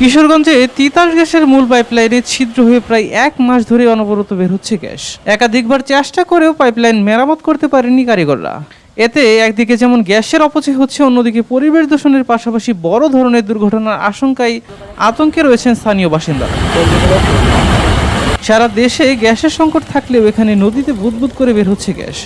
কিশোরগঞ্জে তিতাস গ্যাসের মূল পাইপলাইনে ছিদ্র হয়ে প্রায় 1 মাস ধরে অনবরত বের হচ্ছে গ্যাস। একাধিকবার চেষ্টা করেও পাইপলাইন মেরামত করতে পারেননি কারিগররা। এতে একদিকে যেমন গ্যাসের অপচয় হচ্ছে, অন্যদিকে পরিবেশ দূষণের পাশাপাশি বড় ধরনের দুর্ঘটনার আশঙ্কায় আতঙ্কে রয়েছেন স্থানীয় বাসিন্দারা। সারা দেশে গ্যাসের সংকট থাকলেও এখানে নদীতে বুদবুদ করে বের হচ্ছে গ্যাস।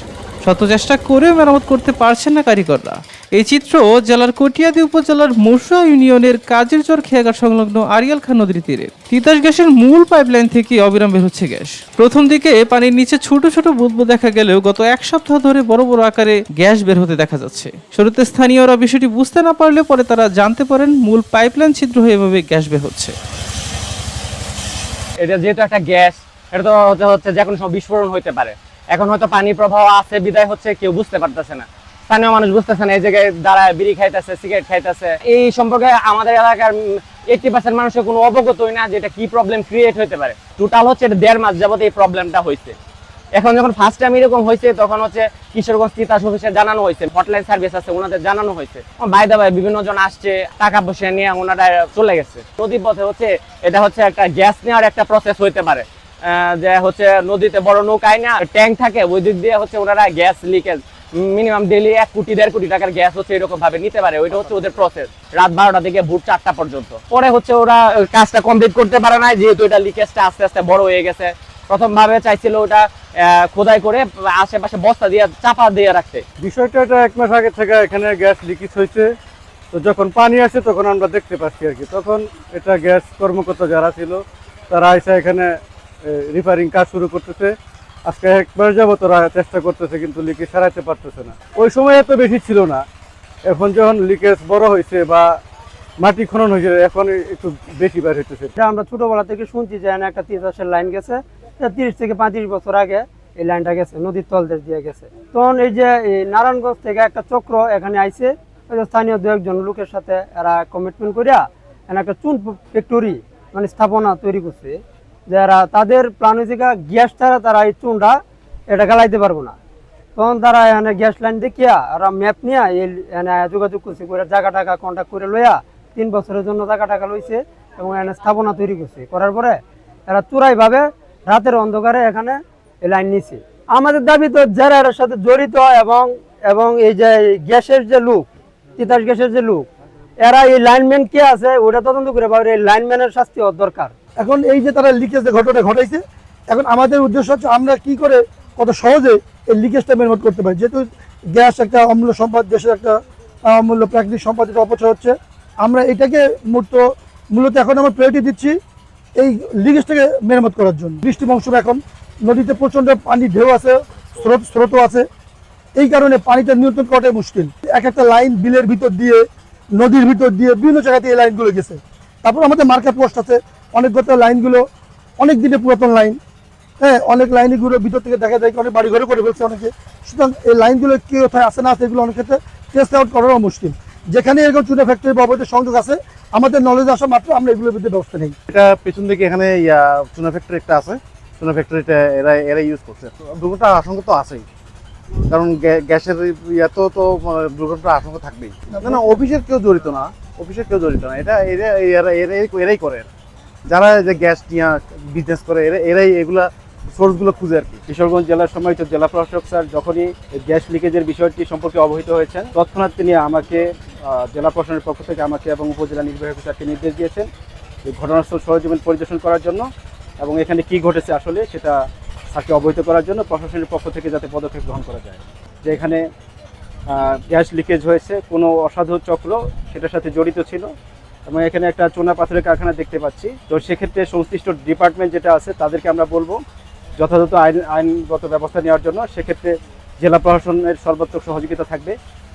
শত চেষ্টা করেও মেরামত করতে পারছেন না কারিগররা। এই চিত্র জেলার কটিয়াদী উপজেলার মসুয়া ইউনিয়নের কাজের চর খেয়াঘাট সংলগ্ন আরিয়াল খান নদীর তীরে তিতাস গ্যাসের মূল পাইপলাইন থেকে অবিরাম বের হচ্ছে গ্যাস। প্রথম দিকে পানির নিচে ছোট ছোট বুদবুদ দেখা গেলেও গত 1 সপ্তাহ ধরে বড় বড় আকারে গ্যাস বের হতে দেখা যাচ্ছে। শুরুতে স্থানীয়রা বিষয়টি বুঝতে না পারলে পরে তারা জানতে পারেন মূল পাইপলাইন ছিদ্র হয়ে এভাবে গ্যাস বের হচ্ছে। এটা যেহেতু একটা গ্যাস, এটা তো হচ্ছে যে কোনো সময় বিস্ফোরণ হইতে পারে। এখন হয়তো পানি প্রবাহ আছে বিদায় হচ্ছে কেউ বুঝতে পারতেছে না, স্থানীয় মানুষ বুঝতেছে না, এই জায়গায় দাঁড়ায় বিড়ি খাইতেছে, সিগারেট খাইতেছে। এই সম্পর্কে আমাদের এলাকার 80% মানুষের কোনো অবগতই না যে এটা কি প্রবলেম ক্রিয়েট হইতে পারে। টোটাল হচ্ছে 1.5 মাস যাবত এই প্রবলেমটা হয়েছে। এখন যখন ফার্স্ট টাইম এরকম হয়েছে তখন হচ্ছে কিশোরগঞ্জ তিতাস অফিসে জানানো হয়েছে, হটলাইন সার্ভিস আছে ওনাদের জানানো হয়েছে। বাইদা ভাই বিভিন্ন জন আসছে, টাকা পয়সা নিয়ে ওনারা চলে গেছে। নদী পথে হচ্ছে এটা হচ্ছে একটা গ্যাস নেওয়ার একটা প্রসেস হইতে পারে, যে হচ্ছে নদীতে বড় নৌকায় না ট্যাঙ্ক থাকে, ওই দিক দিয়ে হচ্ছে ওনারা গ্যাস লিকেজ মিনিমাম ডেইলি 1 কোটি 1.5 কোটি টাকার গ্যাস হচ্ছে এরকম ভাবে নিতে পারে। ওইটা হচ্ছে ওদের প্রসেস, রাত 12টা থেকে ভোর 4টা পর্যন্ত। পরে হচ্ছে ওরা কাজটা কমপ্লিট করতে পারে না, যেহেতু এটা লিকেজটা আস্তে আস্তে বড় হয়ে গেছে। প্রথম ভাবে চাইছিল ওটা খোদাই করে আশেপাশে বস্তা দিয়ে চাপা দিয়ে রাখতে। বিষয়টা এটা 1 মাস আগে থেকে এখানে গ্যাস লিকেজ হয়েছে। তো যখন পানি আসে তখন আমরা দেখতে পাচ্ছি আর কি, তখন এটা গ্যাস কর্মকর্তা যারা ছিল তারা এসে এখানে রিপেয়ারিং কাজ শুরু করতেছে। আজকে 1 মাস যাবত ওরা চেষ্টা করতেছে কিন্তু লিকেজ সারাইতে পারতেছে না। ওই সময় এত বেশি ছিল না, এখন যখন লিকেজ বড় হয়েছে বা মাটি খনন হয়েছে এখন একটু বেশি বের হইতেছে। আমরা ছোটবেলা থেকে শুনছি যে একটা তিতাসের লাইন গেছে, 30 থেকে 35 বছর আগে এই লাইনটা গেছে, নদীর তলদেশ দিয়ে গেছে। তখন এই যে নারায়ণগঞ্জ থেকে একটা চক্র এখানে আইছে, স্থানীয় 2-1 লোকের সাথে এরা কমিটমেন্ট করিয়া একটা চুন ফ্যাক্টরি মানে স্থাপনা তৈরি করছে, যারা তাদের প্ল্যান হয়েছে গ্যাস ছাড়া তারা এই চুনটা এটা গালাইতে পারবো না। তখন তারা এখানে গ্যাস লাইন দেখিয়া ওরা ম্যাপ নিয়ে এখানে যোগাযোগ করছে, করে জায়গা টাকা কন্ট্যাক্ট করে লইয়া 3 বছরের জন্য জায়গা টাকা লইছে এবং এখানে স্থাপনা তৈরি করছে। করার পরে এরা চোরাই ভাবে রাতের অন্ধকারে এখানে এই লাইন নিছে। আমাদের দাবি তো যারা এর সাথে জড়িত এবং এই যে গ্যাসের যে লোক, তিতাস গ্যাসের যে লোক, এরা এই লাইনম্যান কে আছে ওটা তদন্ত করে পাবে, এই লাইনম্যানের শাস্তি হওয়া দরকার। এখন এই যে তারা লিকেজের ঘটনা ঘটাইছে, এখন আমাদের উদ্দেশ্য হচ্ছে আমরা কি করে কত সহজে এই লিকেজটা মেরামত করতে পারি। যেহেতু গ্যাস একটা অমূল্য সম্পদ, দেশের একটা অমূল্য প্রাকৃতিক সম্পদ, এটা অপচয় হচ্ছে। আমরা এটাকে মূলত এখন আমরা প্রায়োরিটি দিচ্ছি এই লিকেজটাকে মেরামত করার জন্য। বৃষ্টি মৌসুম, এখন নদীতে প্রচণ্ড পানি ঢেউ আছে, স্রোতও আছে। এই কারণে পানিটা নিয়ন্ত্রণ করাটাই মুশকিল। একটা লাইন বিলের ভিতর দিয়ে, নদীর ভিতর দিয়ে বিভিন্ন জায়গাতে এই লাইনগুলো গেছে। তারপর আমাদের মার্কেট পোস্ট আছে, অনেকগত লাইনগুলো অনেক দিনের পুরাতন লাইন। হ্যাঁ, অনেক লাইনগুলো ভিতর থেকে দেখা যায় অনেক বাড়ি ঘরে করে ফেলছে অনেকে। সুতরাং এই লাইনগুলো কে কোথায় আসে না আসে এগুলো অনেক ক্ষেত্রে টেস্ট আউট করারও মুশকিল। যেখানে এরকম চুনা ফ্যাক্টরি বা অবৈধ সংযোগ আছে, আমাদের নলেজ আসা মাত্র আমরা এগুলোর বিরুদ্ধে ব্যবস্থা নেই। এটা পেছন দিকে এখানে চুনা ফ্যাক্টরি একটা আছে, চুনা ফ্যাক্টরিটা এরা ইউজ করছে। দুর্ঘটনার আশঙ্কা তো আছেই, কারণ গ্যাসের তো দুর্ঘটনার আশঙ্কা থাকবেই। না, অফিসের কেউ জড়িত না, এটা এরাই করে, যারা যে গ্যাস নিয়ে বিজনেস করে এরাই এগুলা সোর্সগুলো খুঁজে আর কি। কিশোরগঞ্জ জেলার সম্মানিত জেলা প্রশাসক স্যার যখনই গ্যাস লিকেজের বিষয়টি সম্পর্কে অবহিত হয়েছেন, তৎক্ষণাৎ তিনি আমাকে জেলা প্রশাসনের পক্ষ থেকে আমাকে এবং উপজেলা নির্বাহী অফিসারকে নির্দেশ দিয়েছেন যে ঘটনাস্থল সরেজমিন পরিদর্শন করার জন্য এবং এখানে কি ঘটেছে আসলে সেটা স্যারকে অবহিত করার জন্য প্রশাসনের পক্ষ থেকে যাতে পদক্ষেপ গ্রহণ করা যায়। যে এখানে গ্যাস লিকেজ হয়েছে, কোনো অসাধু চক্র সেটার সাথে জড়িত ছিল এবং এখানে একটা চুনা পাথরের কারখানা দেখতে পাচ্ছি। তো সেক্ষেত্রে সংশ্লিষ্ট ডিপার্টমেন্ট যেটা আছে তাদেরকে আমরা বলবো যথাযথ আইনগত ব্যবস্থা নেওয়ার জন্য। সেক্ষেত্রে জেলা প্রশাসনের সর্বাত্মক সহযোগিতা থাকবে,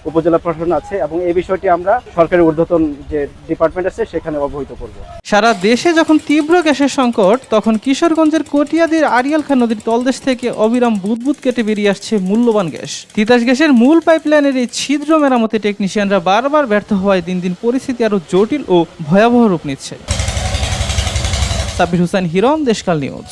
উপজেলা প্রশাসন আছে এবং এই বিষয়টি আমরা সরকারের ঊর্ধ্বতন যে ডিপার্টমেন্ট আছে সেখানে অবহিত করব। সারা দেশে যখন তীব্র গ্যাসের সংকট, তখন কিশোরগঞ্জের কটিয়াদীর আরিয়াল খান নদীর তলদেশ থেকে অবিরাম বুদবুদ কেটে বেরিয়ে আসছে মূল্যবান গ্যাস। তিতাস গ্যাসের মূল পাইপলাইনের এই ছিদ্র মেরামতে টেকনিশিয়ানরা বারবার ব্যর্থ হওয়ায় দিন দিন পরিস্থিতি আরো জটিল ও ভয়াবহ রূপ নিচ্ছে। সাব্বির হোসেন হিরণ, দেশকাল নিউজ।